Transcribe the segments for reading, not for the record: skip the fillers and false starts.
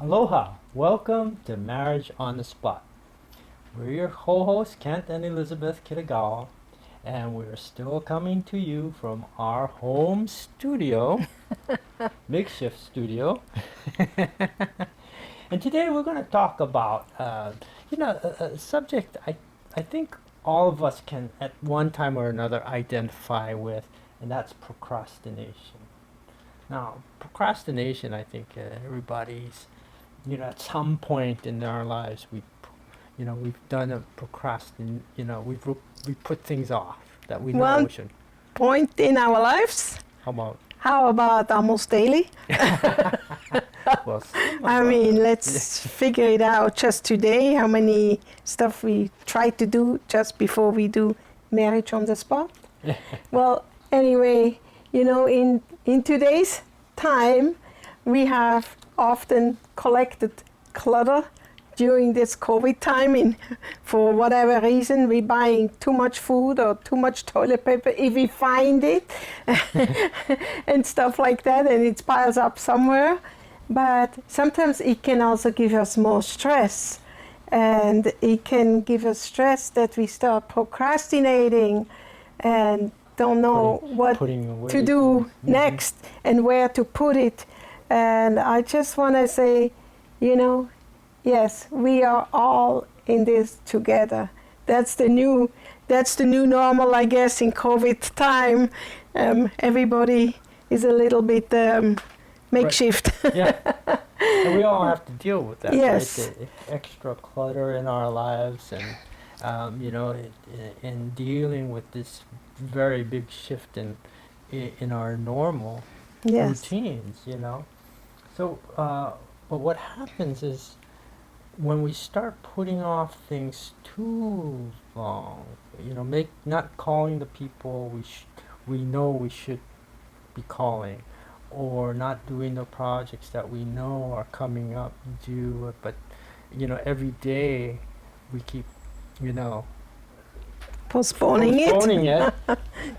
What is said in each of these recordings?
Aloha! Welcome to Marriage on the Spot. We're your co-hosts, Kent and Elizabeth Kitagawa, and we're still coming to you from our home studio, makeshift studio. And today we're going to talk about, a subject I think all of us can at one time or another identify with, and that's procrastination. Now, procrastination, I think everybody's at some point in our lives, we've done a we put things off that we know One we should. point in our lives. How How about almost daily? well, some of I us- mean, let's figure it out just today, how many stuff we try to do just before we do marriage on the spot. Well, anyway, in today's time, we have often collected clutter during this COVID time. For whatever reason, we're buying too much food or too much toilet paper if we find it and stuff like that, and it piles up somewhere. But sometimes it can also give us more stress, and it can give us stress that we start procrastinating and don't know what putting away to do things. next and where to put it. And I just want to say, yes, we are all in this together. That's the new normal, I guess, in COVID time. Everybody is a little bit makeshift. Yeah, and we all have to deal with that. Yes. Right? The extra clutter in our lives, and in dealing with this very big shift in our normal Yes. routines. So, but what happens is when we start putting off things too long, not calling the people we know we should be calling, or not doing the projects that we know are coming up due, but every day we keep Postponing it,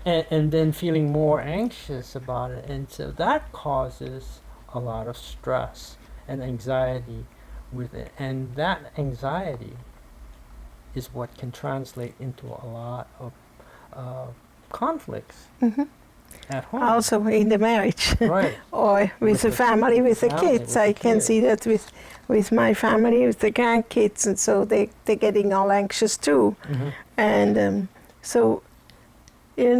and then feeling more anxious about it, and so that causes a lot of stress and anxiety with it, and that anxiety is what can translate into a lot of conflicts Mhm. at home. Also in the marriage. Right. Or with the family, with the family, kids. with I the can kids. see that with my family, with the grandkids, and so they're getting all anxious too. Mhm. And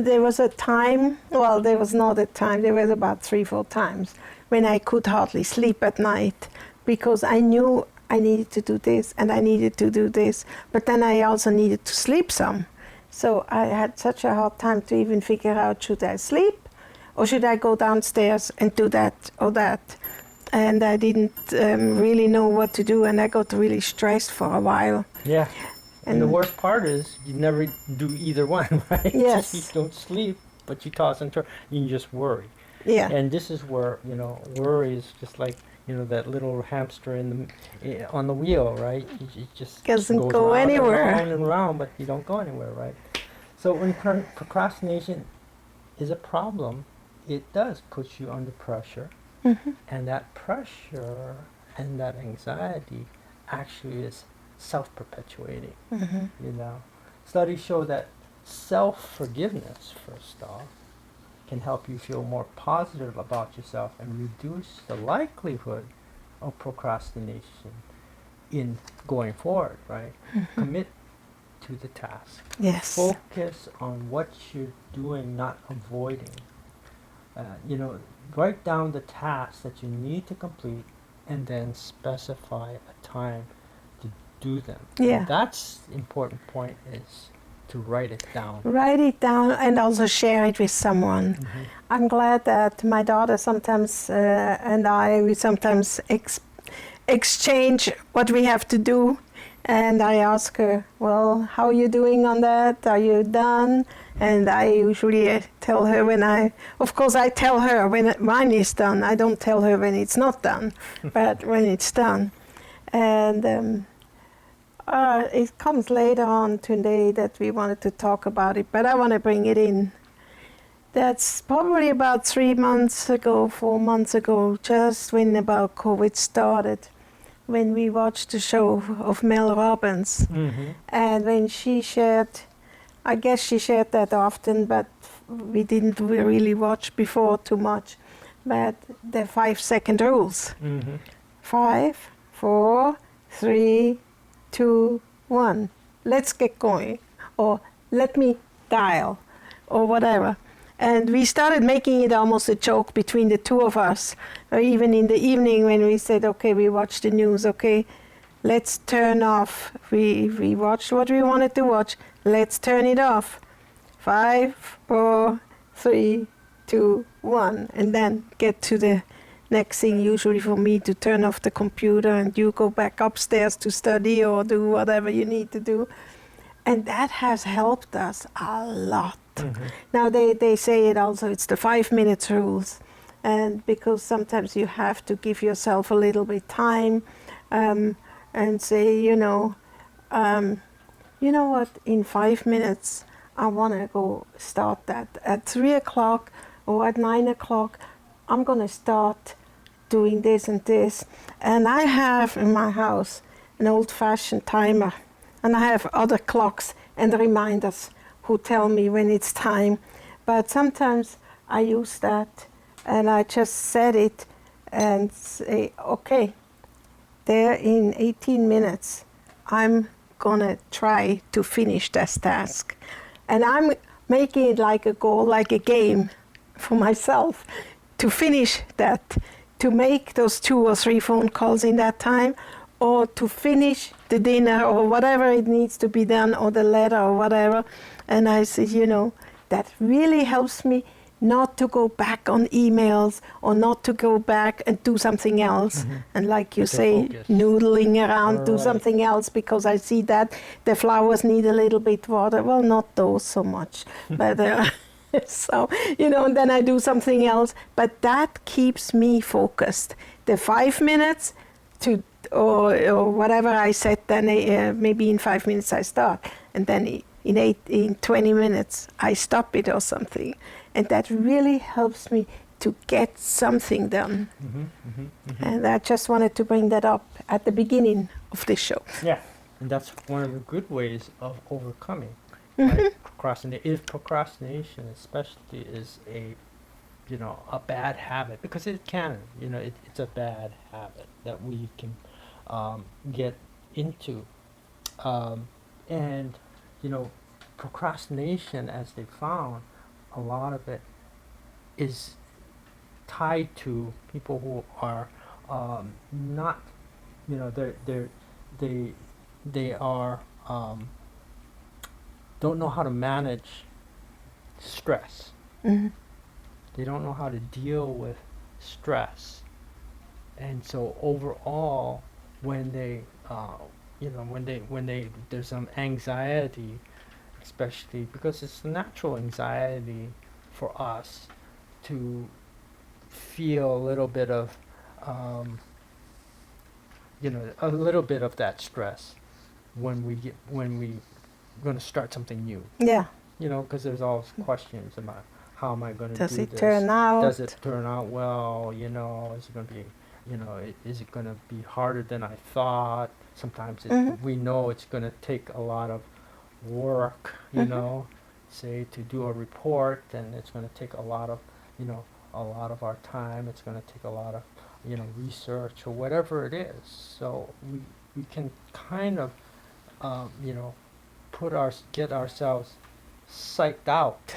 there was a time, well, there was not a time, there was about 3-4 times when I could hardly sleep at night because I knew I needed to do this and I needed to do this, but then I also needed to sleep some. So I had such a hard time to even figure out, should I sleep or should I go downstairs and do that or that? And I didn't really know what to do, and I got really stressed for a while. Yeah. And the And- worst part is you never do either one, right? Yes. You don't sleep, but you toss and turn. You just worry. Yeah. And this is where worry is just like that little hamster on the wheel, right? It just Doesn't goes go round anywhere. and round and round, but you don't go anywhere, right? So when procrastination is a problem, it does put you under pressure, Mhm. and that pressure and that anxiety actually is self-perpetuating. Mhm. Studies show that self-forgiveness, first off, can help you feel more positive about yourself and reduce the likelihood of procrastination in going forward, right? Commit to the task. Yes. Focus on what you're doing, not avoiding. Write down the tasks that you need to complete and then specify a time to do them. Yeah. And that's the important point, is to write it down. Write it down and also share it with someone. Mhm. I'm glad that my daughter sometimes and we sometimes exchange what we have to do. And I ask her, well, how are you doing on that? Are you done? And I usually tell her of course I tell her when mine is done. I don't tell her when it's not done, but when it's done. And it comes later on today that we wanted to talk about it, but I want to bring it in. That's probably about 3 months ago, 4 months ago, just when about COVID started. when we watched the show of Mel Robbins. Mm-hmm. And when she shared, I guess she shared that often, but we didn't really watch before too much. But the 5-second rules. Mm-hmm. 5, 4, 3, 2, 1. Let's get going. Or let me dial. Or whatever. And we started making it almost a joke between the two of us. Or even in the evening when we said, okay, we watched the news, okay, let's turn off. We watched what we wanted to watch. Let's turn it off. 5, 4, 3, 2, 1. And then get to the next thing, usually for me, to turn off the computer and you go back upstairs to study or do whatever you need to do. And that has helped us a lot. Mm-hmm. Now they say it also, it's the 5 minutes rules. And because sometimes you have to give yourself a little bit time and say, you know what, in 5 minutes, I want to go start that. At 3 o'clock or at 9 o'clock, I'm going to start doing this and this. And I have in my house an old-fashioned timer. And I have other clocks and reminders who tell me when it's time. But sometimes I use that and I just set it and say, okay, there in 18 minutes, I'm gonna try to finish this task. And I'm making it like a goal, like a game for myself to finish that, to make those 2 or 3 phone calls in that time, or to finish the dinner or whatever it needs to be done, or the letter or whatever. And I said, that really helps me not to go back on emails or not to go back and do something else. Mm-hmm. And like you say, focus. Noodling around, do something else because I see that the flowers need a little bit water. Well, not those so much, but so, and then I do something else. But that keeps me focused. The 5 minutes to or whatever I set, then maybe in 5 minutes I start, and then in 20 minutes I stop it or something, and that really helps me to get something done. Mm-hmm, mm-hmm, mm-hmm. And I just wanted to bring that up at the beginning of this show. Yeah, and that's one of the good ways of overcoming procrastination. If procrastination especially is a bad habit, because it can, it's a bad habit that we can get into. And, procrastination, as they found, a lot of it is tied to people who are not, they are don't know how to manage stress. Mm-hmm. They don't know how to deal with stress, and so overall, when they, when there's some anxiety, especially because it's natural anxiety for us to feel a little bit of, a little bit of that stress when we going to start something new. Yeah. Because there's always questions about how am I going to do this? Does it turn out? Does it turn out well? Is it going to be, is it going to be harder than I thought? Sometimes we know it's going to take a lot of work, say to do a report, and it's going to take a lot of, a lot of our time. It's going to take a lot of, research or whatever it is. So we can kind of, get ourselves psyched out,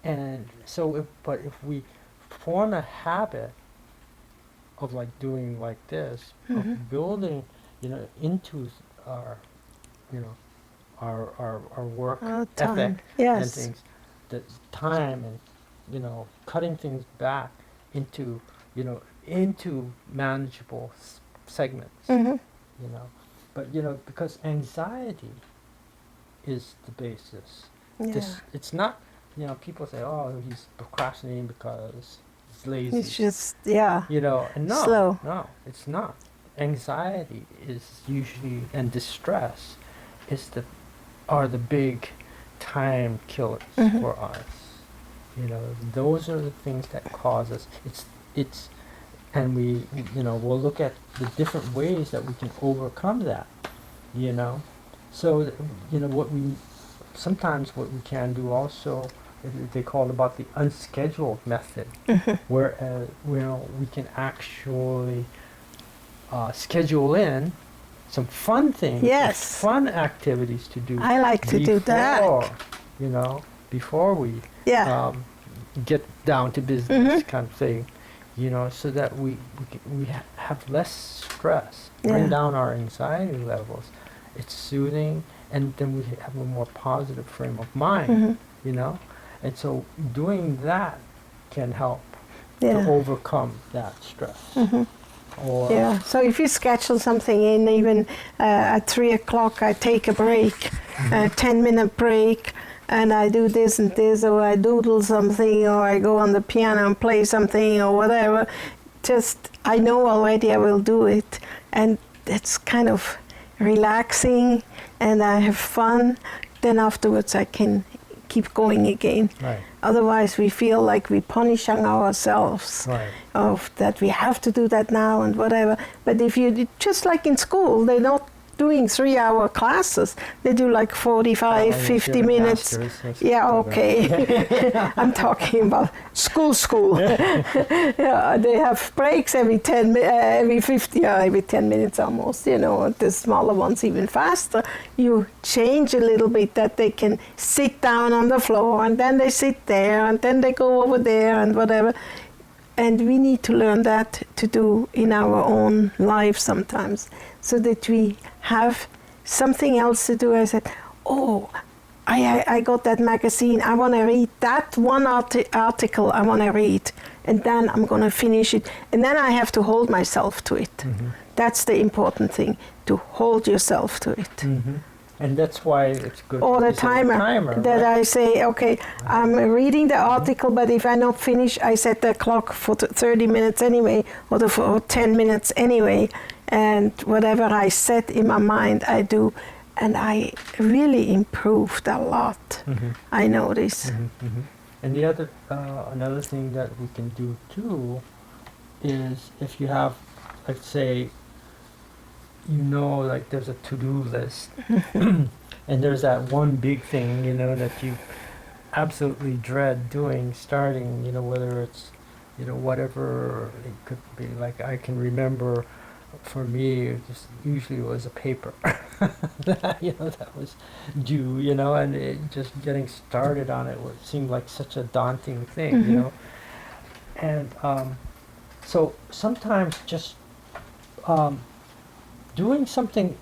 and so if we form a habit of doing like this, of building, into our, our work ethic and things, the time and, cutting things back into, into manageable segments, but because anxiety is the basis. Yeah. It's not, people say, oh, he's procrastinating because he's lazy. It's just, yeah. And slow. No, it's not. Anxiety is usually, and distress are the big time killers for us. Those are the things that cause us. It's and we, we'll look at the different ways that we can overcome that, you know. So, sometimes what we can do also, they call it about the unscheduled method, whereas, we can actually schedule in some fun things, Yes. fun activities to do. I like to do that. Before we Yeah. get down to business, kind of thing, so that we have less stress, bring Yeah. down our anxiety levels. It's soothing, and then we have a more positive frame of mind, and so doing that can help to Yeah. overcome that stress. Or Yeah. So if you schedule something in, even at 3 o'clock, I take a break, a 10-minute break, and I do this and this, or I doodle something, or I go on the piano and play something, or whatever. Just, I know already I will do it, and it's kind of relaxing, and I have fun. Then afterwards I can keep going again. right, Otherwise we feel like we're punishing ourselves right, of that we have to do that now and whatever. But if you, just like in school, they're not doing 3-hour classes. They do like 45, Oh, 50 minutes. Yeah, okay. I'm talking about school. Yeah, they have breaks every 10, every 50, every 10 minutes almost, the smaller ones even faster. You change a little bit that they can sit down on the floor, and then they sit there, and then they go over there and whatever. And we need to learn that to do in our own life sometimes, so that we have something else to do. I said, oh, I got that magazine. I want to read that one article I want to read, and then I'm going to finish it. And then I have to hold myself to it. That's the important thing, to hold yourself to it. And that's why it's good. Or the to set a timer, that right? I say, okay, I'm reading the article, but if I not finish, I set the clock for 30 minutes anyway, or for 10 minutes anyway, and whatever I set in my mind, I do, and I really improved a lot. I notice. And the other, another thing that we can do too, is if you have, let's say, like there's a to-do list, and there's that one big thing, that you absolutely dread doing, starting, whether it's, whatever it could be. Like I can remember, for me, it just usually was a paper, that was due, and it just getting started on it seemed like such a daunting thing, and so sometimes just doing something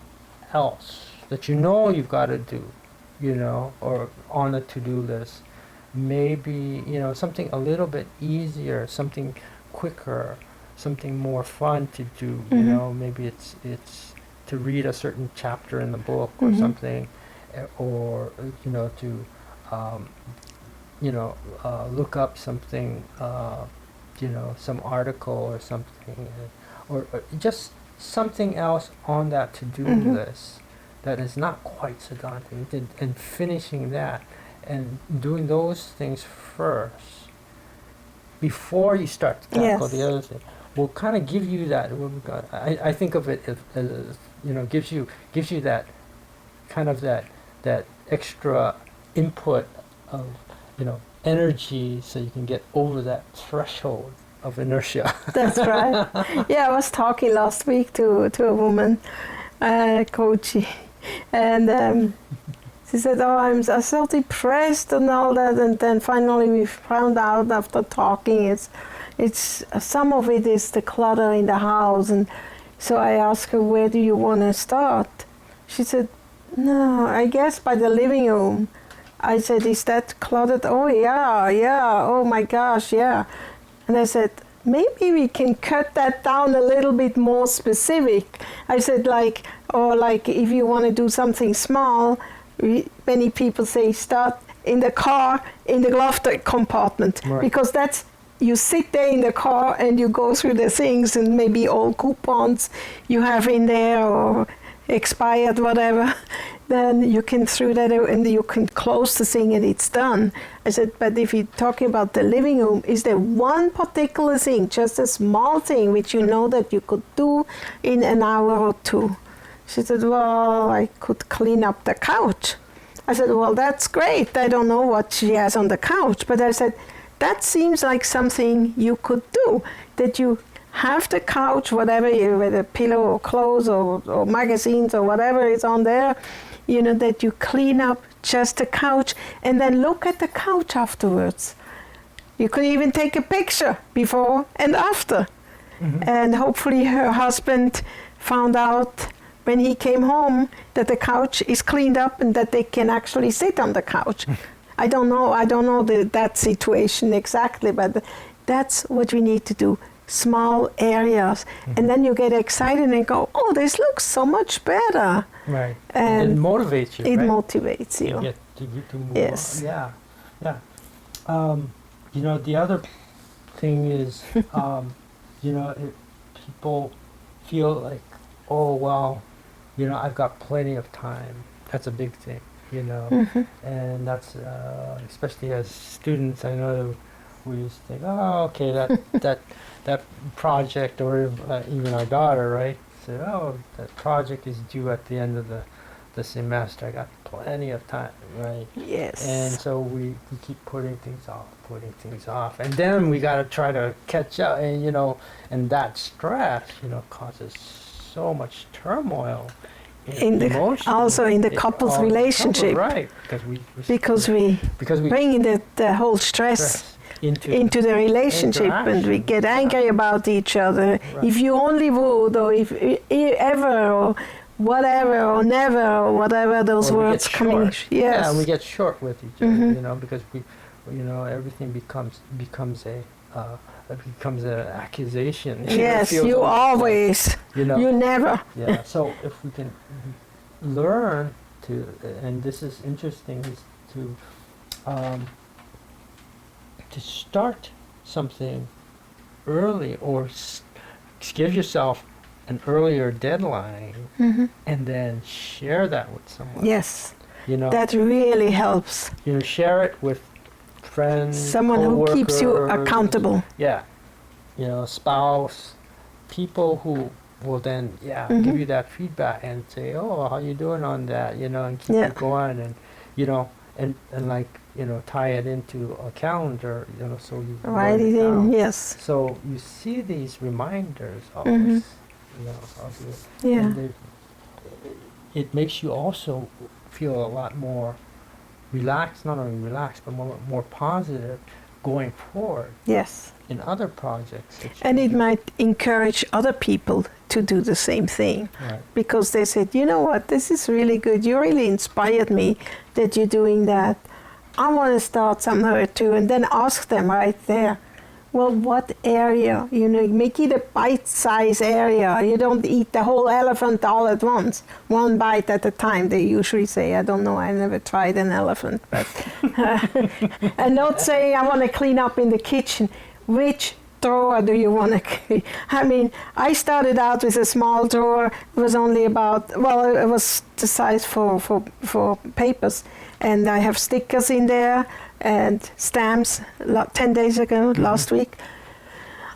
else that you've got to do, or on the to-do list, maybe, something a little bit easier, something quicker, something more fun to do, maybe it's to read a certain chapter in the book or something, or, to, look up something, some article or something, or just something else on that to-do list that is not quite so daunting, and finishing that and doing those things first before you start to tackle the other thing will kind of give you that. I think of it as gives you that kind of that extra input of energy, so you can get over that threshold of inertia. That's right. Yeah, I was talking last week to a woman, coach, and she said, "Oh, I'm so depressed and all that." And then finally, we found out after talking, it's some of it is the clutter in the house. And so I asked her, "Where do you want to start?" She said, "No, I guess by the living room." I said, "Is that cluttered?" "Oh yeah. Oh my gosh, yeah." And I said, maybe we can cut that down a little bit more specific. I said, like if you want to do something small, many people say start in the car, in the glove compartment, right. Because that's, you sit there in the car and you go through the things, and maybe all coupons you have in there or expired, whatever. then you can throw that out and you can close the thing and it's done. I said, but if you're talking about the living room, is there one particular thing, just a small thing, which you know that you could do in an hour or two? She said, well, I could clean up the couch. I said, well, that's great. I don't know what she has on the couch. But I said, that seems like something you could do, that you have the couch, whatever, with a pillow or clothes or magazines or whatever is on there, you know, that you clean up just the couch and then look at the couch afterwards. You could even take a picture before and after. Mm-hmm. And hopefully her husband found out when he came home that the couch is cleaned up and that they can actually sit on the couch. I don't know that situation exactly, but that's what we need to do. Small areas, and then you get excited and go, oh, this looks so much better. Right. And it motivates you, it right? motivates you. You get to move yes. on. Yeah. You know, the other thing is, you know, people feel like, oh, well, you know, I've got plenty of time. That's a big thing, you know. Mm-hmm. And that's, especially as students, I know we used to think, oh, okay, that project, or even our daughter, right? Said, oh, that project is due at the end of the semester. I got plenty of time, right? Yes. And so we keep putting things off. And then we got to try to catch up, and, you know, and that stress, you know, causes so much turmoil. Also in the couple's relationship. Right. Because we bring the whole stress into the relationship, and we get angry about each other. Right. If you only would, or if ever, or whatever, or never, or whatever those words coming. Yes. Yeah, and we get short with each other, you know, because we, you know, everything becomes an accusation. Yes, you always. Like, you know. You never. Yeah. So if we can learn to, and this is interesting, is to start something early, or give yourself an earlier deadline, mm-hmm. and then share that with someone. Yes, you know, that really helps. You know, share it with friends, someone who keeps you accountable. Yeah, you know, spouse, people who will then mm-hmm. give you that feedback and say, oh, how you doing on that, you know, and keep it going, and you know, and like, you know, tie it into a calendar, you know, so you write it in. Yes. So you see these reminders always, mm-hmm. you know, of you. Yeah. And it makes you also feel a lot more relaxed, not only relaxed, but more positive going forward. Yes. In other projects. And it might encourage other people to do the same thing. Right. Because they said, you know what, this is really good. You really inspired me that you're doing that. I want to start somewhere too. And then ask them right there, well, what area? You know, make it a bite-sized area. You don't eat the whole elephant all at once. One bite at a time, they usually say. I don't know, I never tried an elephant. But and not say, I want to clean up in the kitchen. Which drawer do you want to clean? I mean, I started out with a small drawer. It was only about, well, it was the size for papers. And I have stickers in there and stamps. 10 days ago, mm-hmm. last week,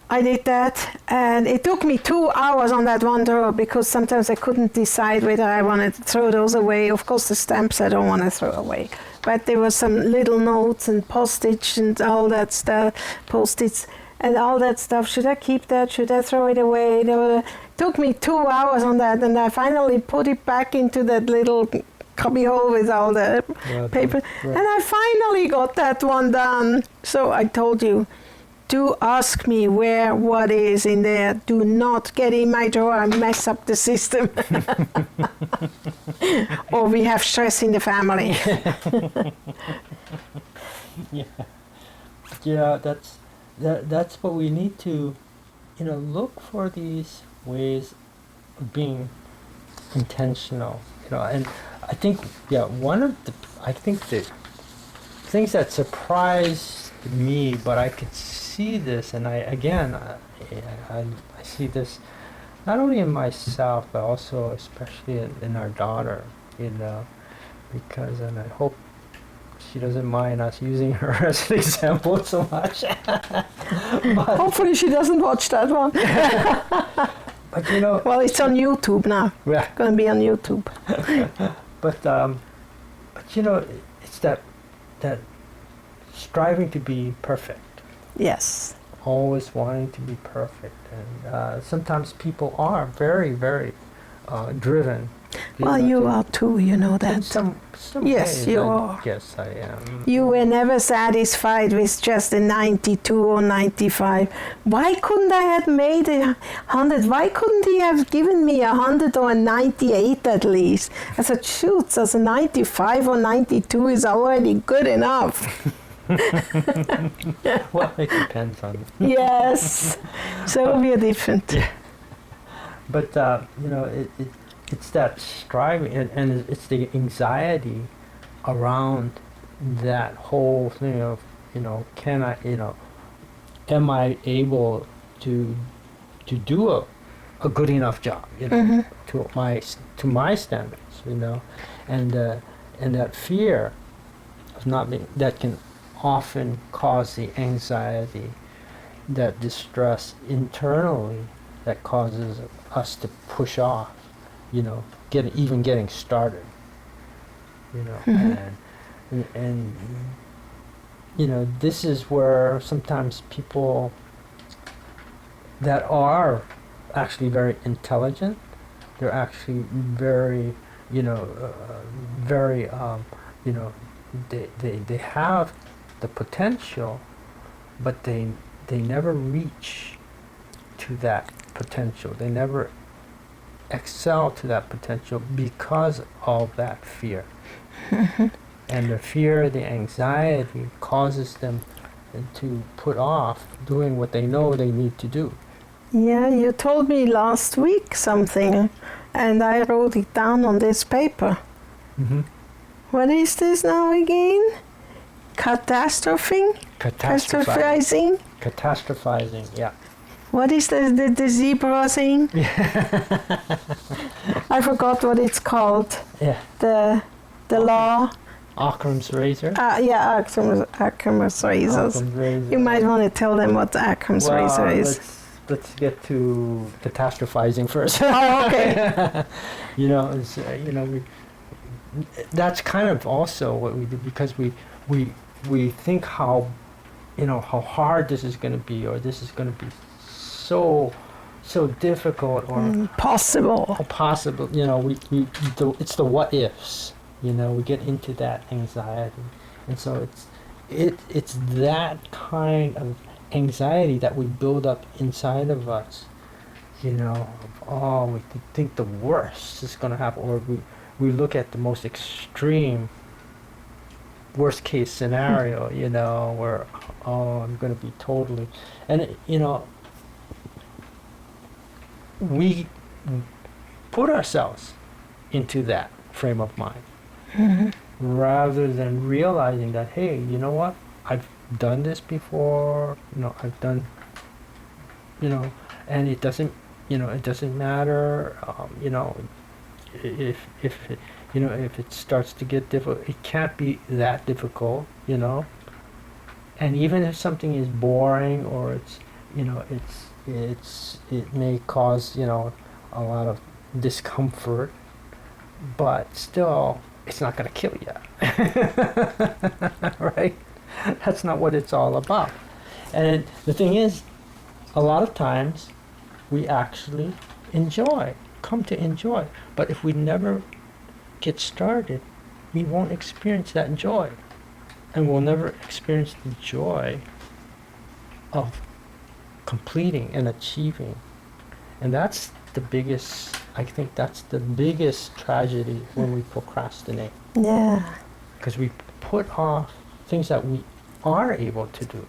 I did that. And it took me 2 hours on that one drawer, because sometimes I couldn't decide whether I wanted to throw those away. Of course, the stamps I don't want to throw away. But there were some little notes and postage and all that stuff, Post-its and all that stuff. Should I keep that? Should I throw it away? It took me 2 hours on that, and I finally put it back into that little cubby hole with all the paper. Right. And I finally got that one done. So I told you, do ask me what is in there. Do not get in my drawer and mess up the system. Or we have stress in the family. Yeah, that's what we need to, you know, look for these ways of being intentional, you know. And I think, one of the things that surprised me, but I could see this, and I see this not only in myself, but also especially in our daughter, you know, because, and I hope she doesn't mind us using her as an example so much. But, Hopefully she doesn't watch that one. but you know, Well, it's on YouTube now. yeah. Going to be on YouTube. But you know, it's that striving to be perfect, Yes. always wanting to be perfect, and sometimes people are very, very driven. Well, know, you to- are too, you know in that. some Yes, ways, you I are. guess I am. You were never satisfied with just a 92 or 95. Why couldn't I have made 100? Why couldn't he have given me 100 or a 98 at least? I said, shoot, so a 95 or 92 is already good enough. Well, it depends on. Yes, so we're different. Yeah. But you know, it's that striving, and it's the anxiety around that whole thing of, you know, can I, you know, am I able to do a good enough job, you know, to my standards, you know, and that fear of not being, that can often cause the anxiety, that distress internally that causes us to push off, you know, getting started, you know, and you know, this is where sometimes people that are actually very intelligent, they're actually very, you know, very, you know, they have the potential, but they never reach to that potential. They never excel to that potential because of that fear. And the fear, the anxiety causes them to put off doing what they know they need to do. Yeah, you told me last week something, and I wrote it down on this paper. Mm-hmm. What is this now again? Catastrophing? Catastrophizing? Catastrophizing, yeah. What is the zebra thing? I forgot what it's called. Yeah. The law. Occam's razor. Yeah, Occam's razors. Occam's razor. You might want to tell them what the Occam's razor is. Let's get to catastrophizing first. Oh, okay. You know, it's, you know, that's kind of also what we do, because we think how, you know, how hard this is going to be, or this is going to be so difficult, or Impossible. possible. You know, it's the what ifs. You know, we get into that anxiety, and so it's that kind of anxiety that we build up inside of us. You know, we think the worst is going to happen, or we look at the most extreme worst case scenario. You know, where I'm going to be totally, and you know, we put ourselves into that frame of mind. Rather than realizing that, hey, you know what, I've done this before, you know, I've done, you know, and it doesn't, you know, it doesn't matter, you know, if it, you know, if it starts to get difficult, it can't be that difficult, you know, and even if something is boring, or it's, you know, it may cause, you know, a lot of discomfort, but still, it's not going to kill you. Right? That's not what it's all about. And the thing is, a lot of times we actually come to enjoy. But if we never get started, we won't experience that joy. And we'll never experience the joy of completing and achieving. And that's the biggest, I think that's the biggest tragedy when we procrastinate. Yeah. Because we put off things that we are able to do.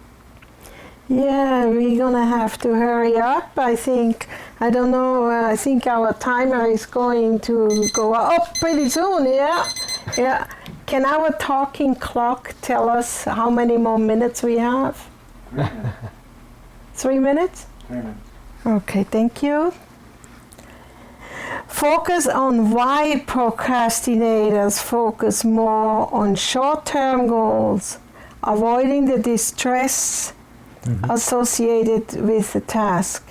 Yeah, we're gonna have to hurry up, I think. I don't know, I think our timer is going to go up pretty soon, yeah? Yeah. Can our talking clock tell us how many more minutes we have? 3 minutes? 3 minutes. Okay, thank you. Focus on why procrastinators focus more on short-term goals, avoiding the distress associated with the task,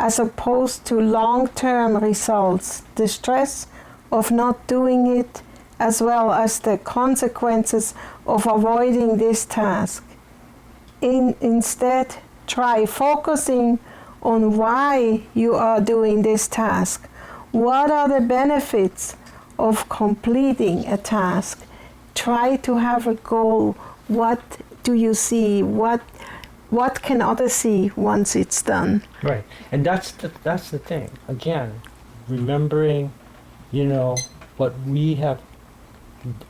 as opposed to long-term results, the stress of not doing it, as well as the consequences of avoiding this task. Instead, try focusing on why you are doing this task. What are the benefits of completing a task? Try to have a goal. What do you see? What can others see once it's done? Right, and that's the thing. Again, remembering, what we have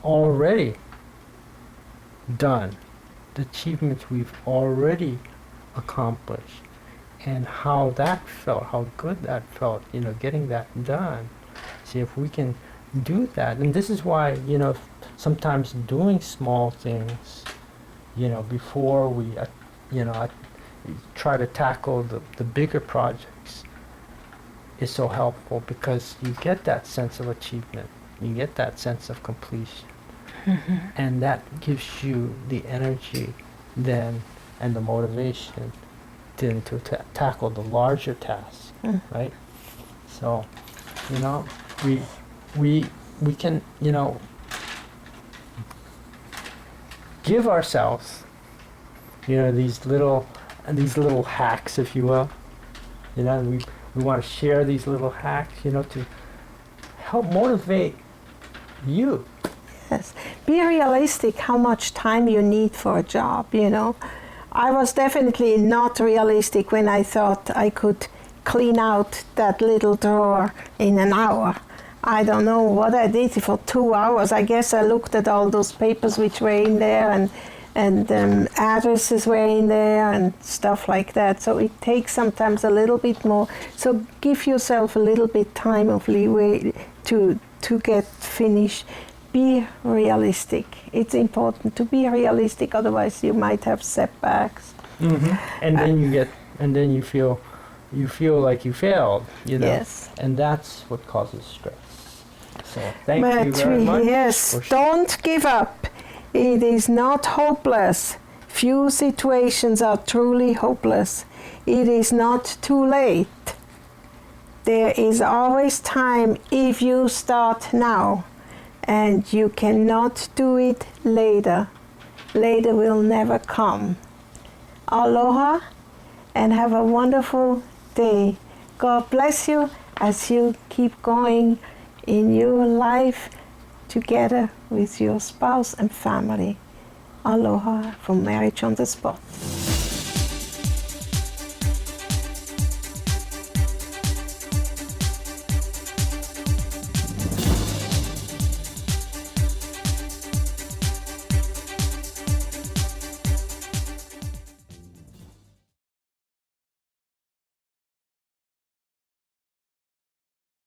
already done, the achievements we've already accomplished, and how that felt, how good that felt, getting that done. See if we can do that. And this is why, sometimes doing small things, before we, try to tackle the bigger projects is so helpful, because you get that sense of achievement. You get that sense of completion. And that gives you the energy then and the motivation then to tackle the larger tasks, right? So, we can, give ourselves, these little hacks, if you will. We want to share these little hacks, to help motivate you. Yes. Be realistic how much time you need for a job, I was definitely not realistic when I thought I could clean out that little drawer in an hour. I don't know what I did for 2 hours. I guess I looked at all those papers which were in there, and addresses were in there and stuff like that. So it takes sometimes a little bit more. So give yourself a little bit time of leeway to get finished. Be realistic. It's important to be realistic, otherwise you might have setbacks. And then you feel like you failed, Yes. And that's what causes stress. So thank you very much. Yes, don't give up. It is not hopeless. Few situations are truly hopeless. It is not too late. There is always time if you start now. And you cannot do it later. Later will never come. Aloha, and have a wonderful day. God bless you as you keep going in your life together with your spouse and family. Aloha from Marriage on the Spot.